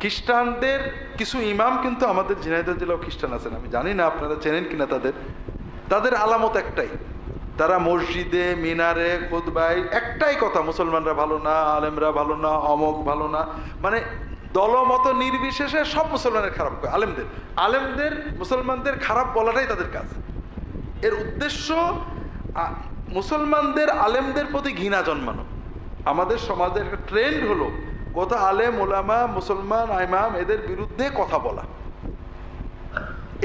খ্রিস্টানদের কিছু ইমাম কিন্তু আমাদের ঝিনাইদহ জেলাও খ্রিস্টান আছেন, আমি জানি না আপনারা চেনেন কিনা। তাদের আলামত একটাই, তারা মসজিদে মিনারে খুতবায় একটাই কথা, মুসলমানরা ভালো না, আলেমরা ভালো না, অমক ভালো না, মানে দলমত নির্বিশেষে সব মুসলমানের খারাপ করে। আলেমদের মুসলমানদের খারাপ বলাটাই তাদের কাজ। এর উদ্দেশ্য মুসলমানদের আলেমদের প্রতি ঘৃণা জন্মানো। আমাদের সমাজের একটা ট্রেন্ড হলো কত আলেম ওলামা মুসলমান ইমাম এদের বিরুদ্ধে কথা বলা।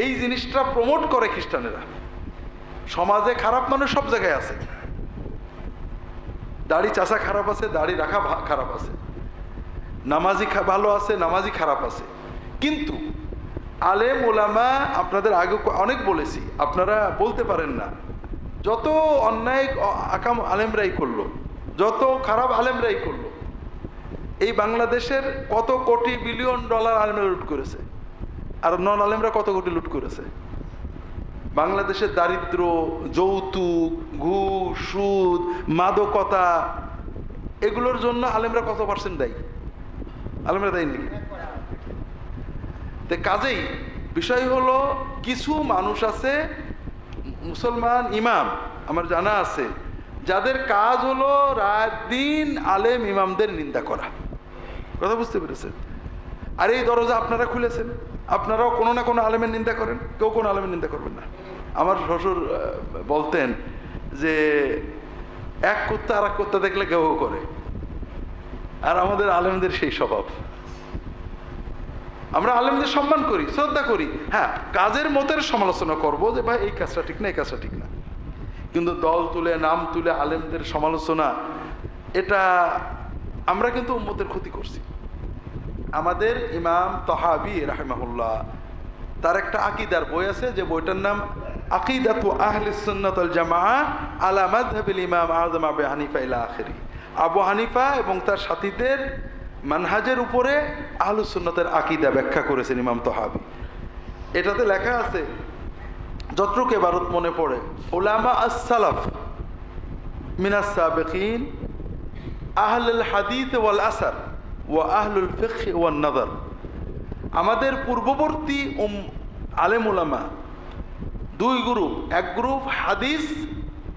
এই জিনিসটা প্রমোট করে খ্রিস্টানেরা। সমাজে খারাপ মানুষ সব জায়গায় আছে, দাড়ি চাষা খারাপ আছে, দাড়ি রাখা খারাপ আছে, নামাজি ভালো আছে, নামাজি খারাপ আছে। কিন্তু আলেম ওলামা, আপনাদের আগে অনেক বলেছি, আপনারা বলতে পারেন না, যত অন্যায় আকাম আলেমরাই করলো, যত খারাপ আলেমরাই করলো, এই বাংলাদেশের কত কোটি বিলিয়ন ডলার আলেমরা লুট করেছে, আর নন আলেমরা কত কোটি লুট করেছে। বাংলাদেশের দারিদ্র, যৌতুক, ঘুষ, সুদ, মাদকতা, এগুলোর জন্য আলেমরা কত পার্সেন্ট দেয়? আলেমরা দেয় নাকি? কাজেই বিষয় হলো, কিছু মানুষ আছে মুসলমান ইমাম আমার জানা আছে, যাদের কাজ হলো রাত দিন আলেম ইমামদের নিন্দা করা। কথা বুঝতে পেরেছেন? আর এই দরজা আপনারা খুলেছেন, আপনারাও কোনো না কোনো আলেমের নিন্দা করেন, কেউ কোনো আলেমের নিন্দা করবেন না। আমার শ্বশুর বলতেন যে এক কুত্তা আর এক কুত্তা দেখলে কেউ করে, আর আমাদের আলেমদের সেই স্বভাব। আমরা আলেমদের সম্মান করি, শ্রদ্ধা করি, হ্যাঁ কাজের মতের সমালোচনা করব যে ভাই এই কাজটা ঠিক না, এই কাজটা ঠিক না, কিন্তু দল তুলে নাম তুলে আলেমদের সমালোচনা, এটা আমরা কিন্তু উম্মতের ক্ষতি করছি। আমাদের ইমাম তহাবি রাহিমাহুল্লাহ, তার একটা আকীদার বই আছে, যে বইটার নাম আকিদাতু আহলিস সুন্নাত ওয়াল জামাআহ আলা মাযহাবিল ইমাম আযম আবু হানিফা ইলা আখিরি। আবু হানিফা এবং তার সাথীদের মানহাজের উপরে আহলুস সুন্নাতের আকীদা ব্যাখ্যা করেছেন ইমাম তহাবি। এটাতে লেখা আছে, যতটুকু ইবারত মনে পড়ে, উলামা আস-সালাফ মিনাস সাবিকিন আহলুল হাদিস ওয়াল আসার ওয়া আহলুল ফিকহ ওয়ান নাযার। আমাদের পূর্ববর্তী আলেম উলামা দুই গ্রুপ, এক গ্রুপ হাদিস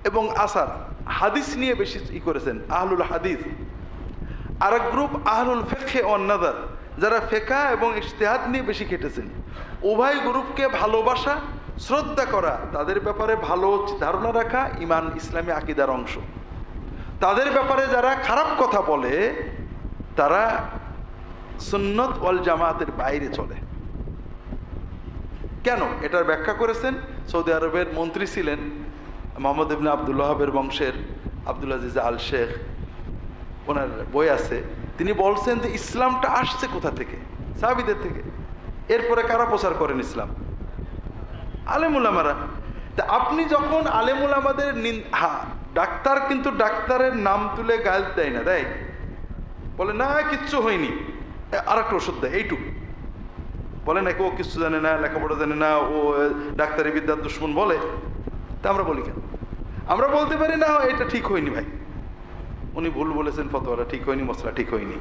এবং আসার, হাদিস নিয়ে বেশি করেছেন আহলুল হাদিস, আর এক গ্রুপ আহলুল ফিকহ ওয়ান নাযার, যারা ফিকহ এবং ইজতিহাদ নিয়ে বেশি খেটেছেন। উভয় গ্রুপকে ভালোবাসা, শ্রদ্ধা করা, তাদের ব্যাপারে ভালো ধারণা রাখা ইমান ইসলামী আকীদার অংশ। তাদের ব্যাপারে যারা খারাপ কথা বলে তারা সুন্নত ওয়াল জামাতের বাইরে চলে। কেন? এটার ব্যাখ্যা করেছেন সৌদি আরবের মন্ত্রী ছিলেন মোহাম্মদ ইবনে আব্দুল ওয়াহাবের বংশের আব্দুল আজিজ আল শেখ, ওনার বই আছে। তিনি বলছেন যে ইসলামটা আসছে কোথা থেকে? সাহাবীদের থেকে। এরপরে কারা প্রচার করেন ইসলাম? আলেম উলামারা। তা আপনি যখন আলেম উলামাদের ডাক্তার কিন্তু ডাক্তারের নাম তুলে গাল দেয় না, দেয়? বলে না কিচ্ছু হয়নি, আর একটা ওষুধ দেয়, এইটুকু বলে নাকি ও কিচ্ছু জানে না, লেখাপড়া জানে না, ও ডাক্তারি বিদ্যার দুশ্মন বলে। তা আমরা বলি কেন? আমরা বলতে পারি না এটা ঠিক হয়নি ভাই, উনি ভুল বলেছেন, ফতোয়াটা ঠিক হয়নি, মশলা ঠিক হয়নি।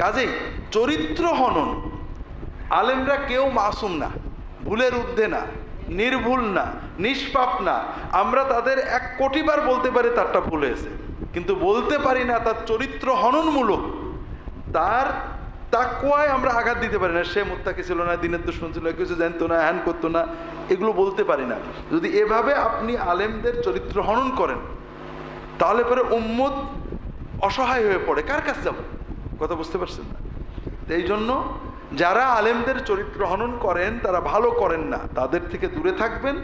কাজেই চরিত্র হনন, আলেমরা কেউ মাসুম না, ভুলের ঊর্ধ্বে না, নির্ভুল না, নিষ্পাপ না। আমরা তাদের 1 কোটি বার বলতে পারি তারটা ভুল হয়েছে, কিন্তু বলতে পারি না তার চরিত্র হননমূলক, তার তাকওয়ায় আমরা আঘাত দিতে পারি না। সে মুত্তাকি ছিল না, দিনের দুশমন ছিল, কিছু জানতো না, হ্যান করতো না, এগুলো বলতে পারি না। যদি এভাবে আপনি আলেমদের চরিত্র হনন করেন তাহলে পরে উম্মত অসহায় হয়ে পড়ে, কার কাছে যাব? কথা বুঝতে পারছেন না? এই জন্য যারা আলেমদের চরিত্র হনন করেন তারা ভালো করেন না, তাদের থেকে দূরে থাকবেন,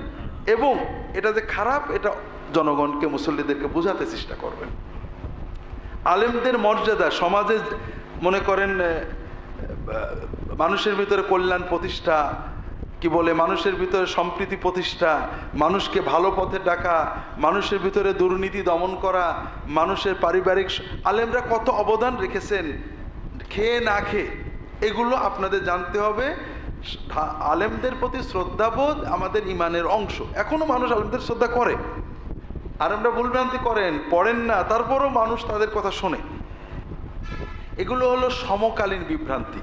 এবং এটা যে খারাপ এটা জনগণকে, মুসল্লিদেরকে বোঝাতে চেষ্টা করবেন। আলেমদের মর্যাদা সমাজে, মনে করেন মানুষের ভিতরে কল্যাণ প্রতিষ্ঠা, কি বলে, মানুষের ভিতরে সম্প্রীতি প্রতিষ্ঠা, মানুষকে ভালো পথে ডাকা, মানুষের ভিতরে দুর্নীতি দমন করা, মানুষের পারিবারিক, আলেমরা কত অবদান রেখেছেন খেয়ে না খেয়ে, এগুলো আপনাদের জানতে হবে। আলেমদের প্রতি শ্রদ্ধাবোধ আমাদের ইমানের অংশ। এখনো মানুষ আলেমদের শ্রদ্ধা করে, আলেমরা ভুলভ্রান্তি করেন, পড়েন না, তারপরও মানুষ তাদের কথা শোনে। এগুলো হলো সমকালীন বিভ্রান্তি।